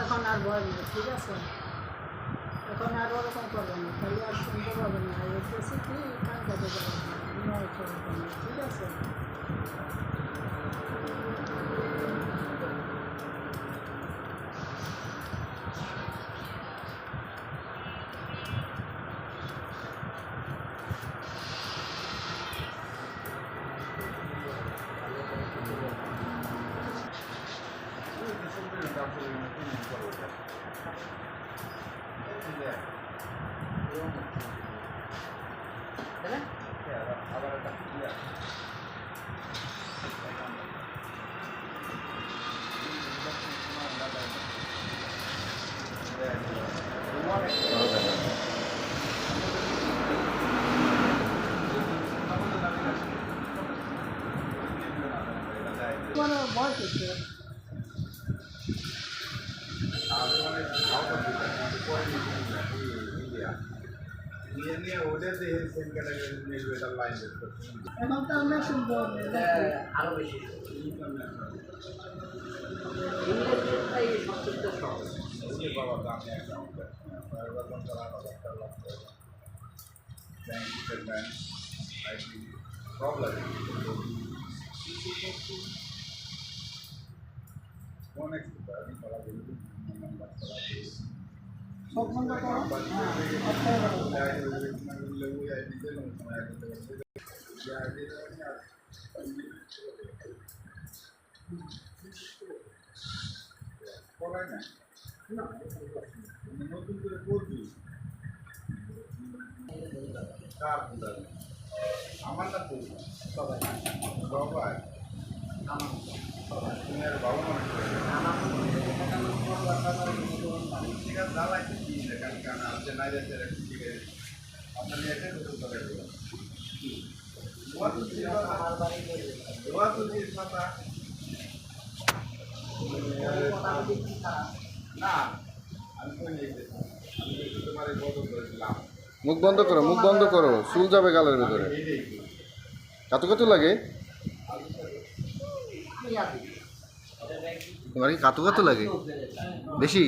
এখন আর ভয় নেই, ঠিক আছে? এখন আর ওরকম করবে না, তাহলে আর শুনতে পাবে না। এসেছি কি কাজ কাজে যাবে না, ঠিক আছে? বয়স হচ্ছে এখন তো আমরা শুনবো আরো বেশি সব বন্ধ করো। নতুন করে করবি আমার না করবো সবাই সবাই তুমি আর বাবা মনে করে ঠিক আছে জ্বালাইতে কি কারণ আছে নাই যাচ্ছে আপনার নিয়ে এসে নতুন করে না আমি তো নিয়ে আমি তোমার বদল করেছিলাম। মুখ বন্ধ করো, মুখ বন্ধ করো, চুল যাবে গালের ভেতরে। কত কত লাগে তোমার? কি কত কত লাগে বেশি?